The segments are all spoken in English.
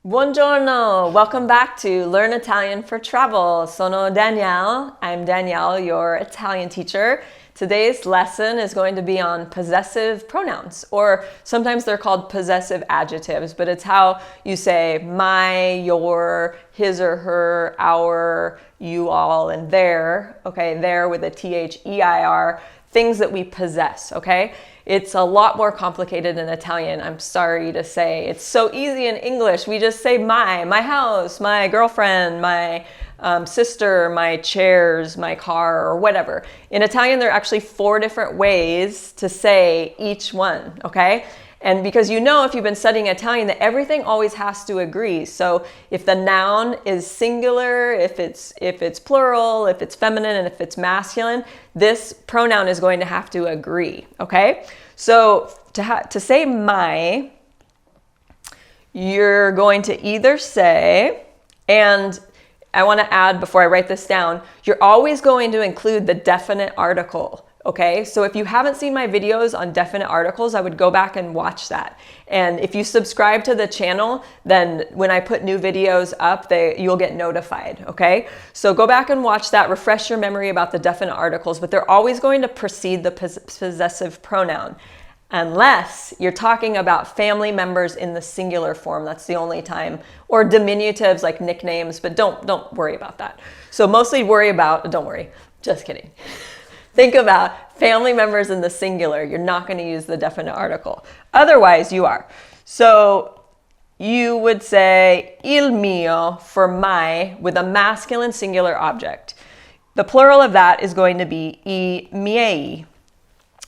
Buongiorno! Welcome back to Learn Italian for Travel. Sono Danielle. I'm Danielle, your Italian teacher. Today's lesson is going to be on possessive pronouns, or sometimes they're called possessive adjectives, but it's how you say my, your, his or her, our, you all, and their, okay, there with a T-H-E-I-R, things that we possess, okay? It's a lot more complicated in Italian, I'm sorry to say. It's so easy in English. We just say my house, my girlfriend, my sister, my chairs, my car, or whatever. In Italian, there are actually 4 different ways to say each one, okay? And because you know, if you've been studying Italian, that everything always has to agree. So if the noun is singular, if it's plural, if it's feminine, and if it's masculine, this pronoun is going to have to agree, okay? So to say my, you're going to either say, and I want to add before I write this down, you're always going to include the definite article. Okay, so if you haven't seen my videos on definite articles, I would go back and watch that. And if you subscribe to the channel, then when I put new videos up, you'll get notified, okay? So go back and watch that, refresh your memory about the definite articles, but they're always going to precede the possessive pronoun, unless you're talking about family members in the singular form. That's the only time. Or diminutives like nicknames, but don't worry about that. So mostly don't worry, just kidding. Think about family members in the singular. You're not going to use the definite article. Otherwise, you are. So you would say il mio for my with a masculine singular object. The plural of that is going to be I miei.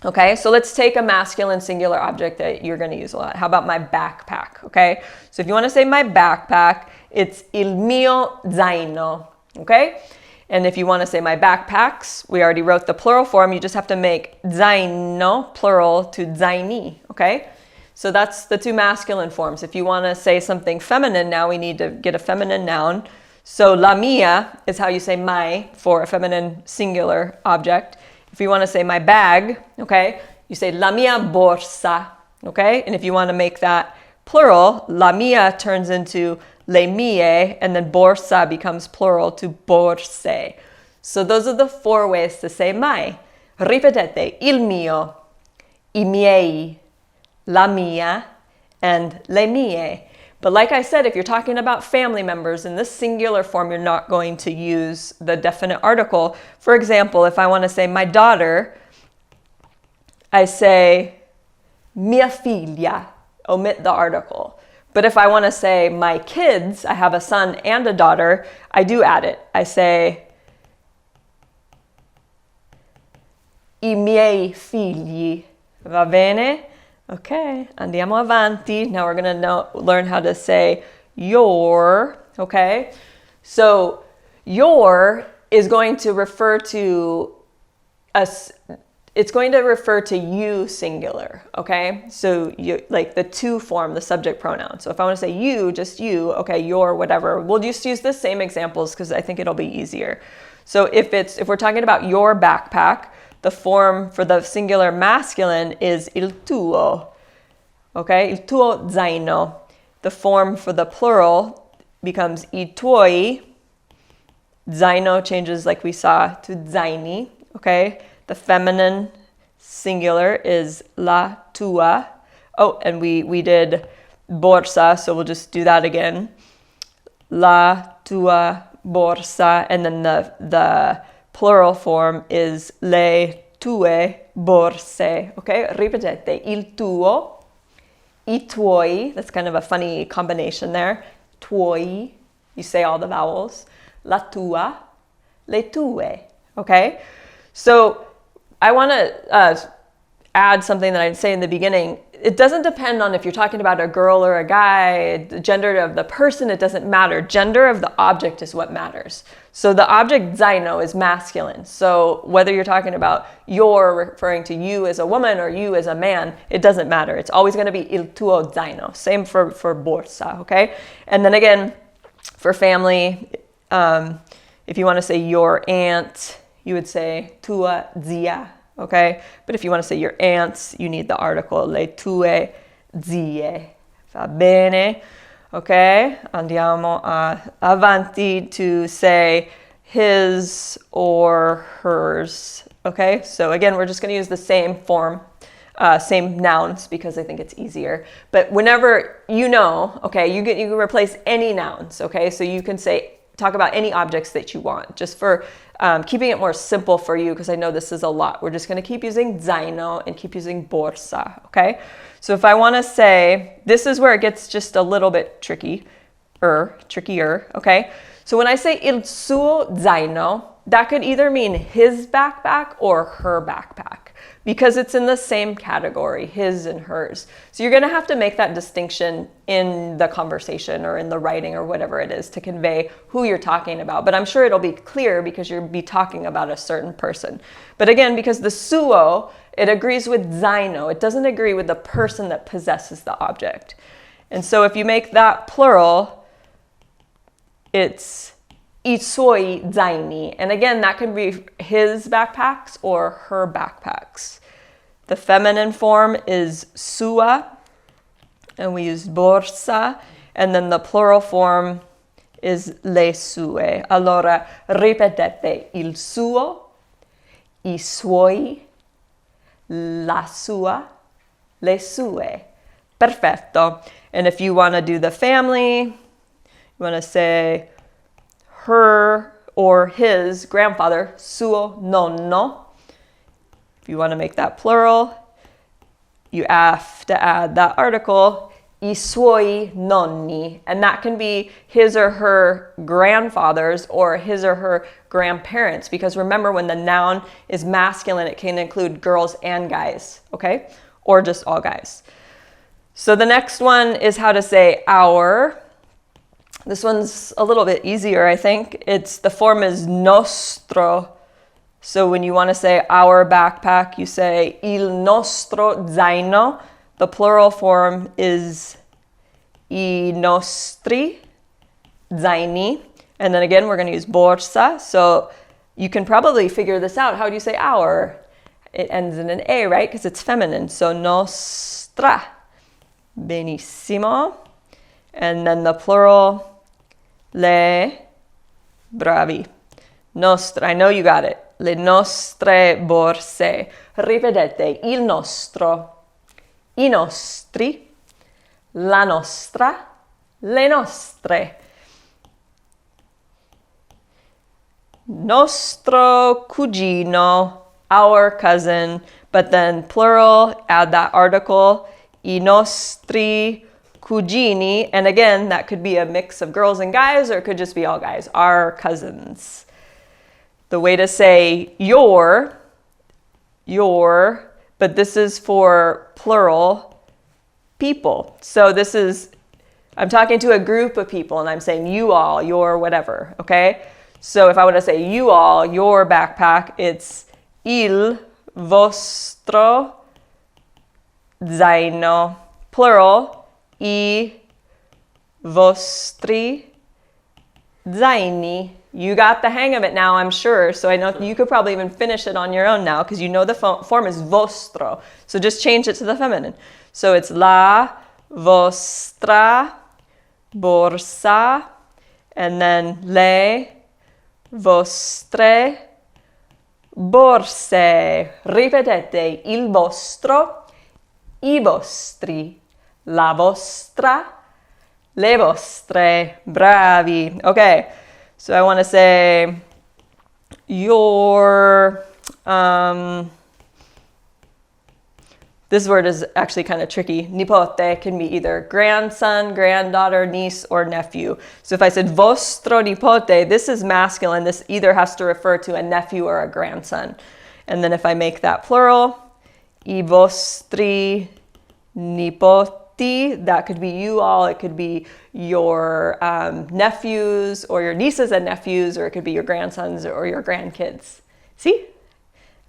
Okay, so let's take a masculine singular object that you're going to use a lot. How about my backpack? Okay, so if you want to say my backpack, it's il mio zaino. Okay? And if you want to say my backpacks, we already wrote the plural form. You just have to make zaino, plural, to zaini, okay? So that's the 2 masculine forms. If you want to say something feminine now, we need to get a feminine noun. So la mia is how you say my for a feminine singular object. If you want to say my bag, okay, you say la mia borsa, okay? And if you want to make that plural, la mia turns into le mie, and then borsa becomes plural to borse. So those are the 4 ways to say my. Ripetete, il mio, I miei, la mia, and le mie. But like I said, if you're talking about family members in this singular form, you're not going to use the definite article. For example, if I want to say my daughter, I say mia figlia, omit the article. But if I want to say my kids, I have a son and a daughter, I do add it. I say I miei figli. Va bene? Okay, andiamo avanti. Now we're going to learn how to say your, okay? So your is going to refer to it's going to refer to you singular, okay? So you, like the to form, the subject pronoun. So if I want to say you, just you, okay, your, whatever, we'll just use the same examples because I think it'll be easier. So if we're talking about your backpack, the form for the singular masculine is il tuo, okay? Il tuo zaino. The form for the plural becomes I tuoi. Zaino changes like we saw to zaini, okay? The feminine singular is la tua. Oh, and we did borsa, so we'll just do that again. La tua borsa, and then the plural form is le tue borse. Okay, ripetete, il tuo, I tuoi. That's kind of a funny combination there. Tuoi, you say all the vowels. La tua, le tue. Okay, so I want to add something that I'd say in the beginning. It doesn't depend on if you're talking about a girl or a guy, the gender of the person, it doesn't matter. Gender of the object is what matters. So the object zaino is masculine. So whether you're talking about you're referring to you as a woman or you as a man, it doesn't matter. It's always going to be il tuo zaino. Same for borsa, okay? And then again, for family, if you want to say your aunt, you would say tua zia, okay? But if you want to say your aunts, you need the article le tue zie. Va bene? Okay, andiamo avanti to say his or hers. Okay, so again, we're just going to use the same form, same nouns because I think it's easier. But whenever okay, you can replace any nouns. Okay, so you can talk about any objects that you want, just for keeping it more simple for you, because I know this is a lot. We're just going to keep using zaino and keep using borsa. Okay, so if I want to say, this is where it gets just a little bit trickier. Okay, so when I say il suo zaino, that could either mean his backpack or her backpack, because it's in the same category, his and hers. So you're going to have to make that distinction in the conversation or in the writing or whatever it is to convey who you're talking about. But I'm sure it'll be clear because you'll be talking about a certain person. But again, because the suo, it agrees with zaino. It doesn't agree with the person that possesses the object. And so if you make that plural, it's I suoi zaini. And again, that can be his backpacks or her backpacks. The feminine form is sua, and we use borsa. And then the plural form is le sue. Allora, ripetete: il suo, I suoi, la sua, le sue. Perfetto. And if you want to do the family, you want to say her or his grandfather, suo nonno. If you want to make that plural, you have to add that article, I suoi nonni. And that can be his or her grandfathers or his or her grandparents. Because remember, when the noun is masculine, it can include girls and guys, okay? Or just all guys. So the next one is how to say our. This one's a little bit easier, I think. The form is nostro. So when you want to say our backpack, you say il nostro zaino. The plural form is I nostri zaini. And then again, we're going to use borsa. So you can probably figure this out. How do you say our? It ends in an A, right? Because it's feminine. So nostra. Benissimo. And then the plural, le, bravi, nostre, I know you got it, le nostre borse. Ripetete: il nostro, I nostri, la nostra, le nostre. Nostro cugino, our cousin, but then plural, add that article, I nostri cugini, and again, that could be a mix of girls and guys, or it could just be all guys, our cousins. The way to say your, but this is for plural people. So this is, I'm talking to a group of people and I'm saying you all, your whatever, okay? So if I want to say you all, your backpack, it's il vostro zaino, plural, I vostri zaini. You got the hang of it now, I'm sure. So I know you could probably even finish it on your own now, because you know the form is vostro. So just change it to the feminine. So it's la vostra borsa, and then le vostre borse. Ripetete: il vostro, I vostri, la vostra, le vostre. Bravi. Okay, so I want to say your, this word is actually kind of tricky. Nipote can be either grandson, granddaughter, niece, or nephew. So if I said vostro nipote, this is masculine. This either has to refer to a nephew or a grandson. And then if I make that plural, I vostri nipoti, that could be you all, it could be your nephews or your nieces and nephews, or it could be your grandsons or your grandkids. See?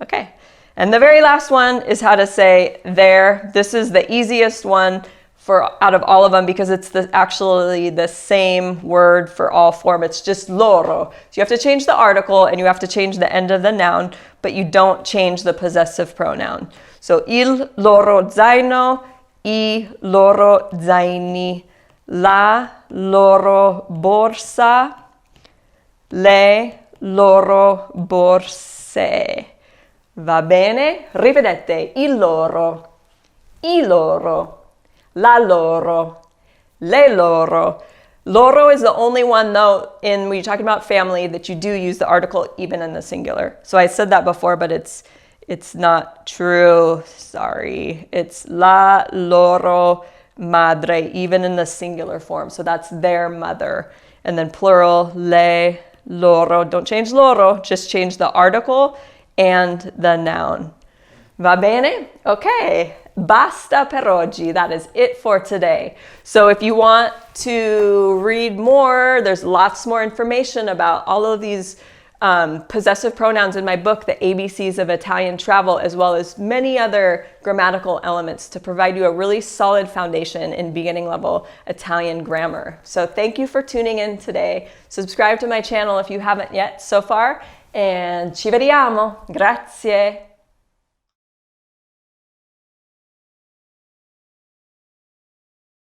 Okay. And the very last one is how to say their. This is the easiest one out of all of them, because it's actually the same word for all form. It's just loro. So you have to change the article and you have to change the end of the noun, but you don't change the possessive pronoun. So il loro zaino, I loro zaini, la loro borsa, le loro borse. Va bene? Ripetete, il loro, i loro, la loro, le loro. Loro is the only one, though, when you're talking about family, that you do use the article even in the singular. So I said that before, but it's not true. Sorry. It's la loro madre, even in the singular form. So that's their mother. And then plural, le loro. Don't change loro, just change the article and the noun. Va bene? Okay. Basta per oggi. That is it for today. So if you want to read more, there's lots more information about all of these possessive pronouns in my book, The ABCs of Italian Travel, as well as many other grammatical elements to provide you a really solid foundation in beginning level Italian grammar. So thank you for tuning in today. Subscribe to my channel if you haven't yet so far, and ci vediamo. Grazie.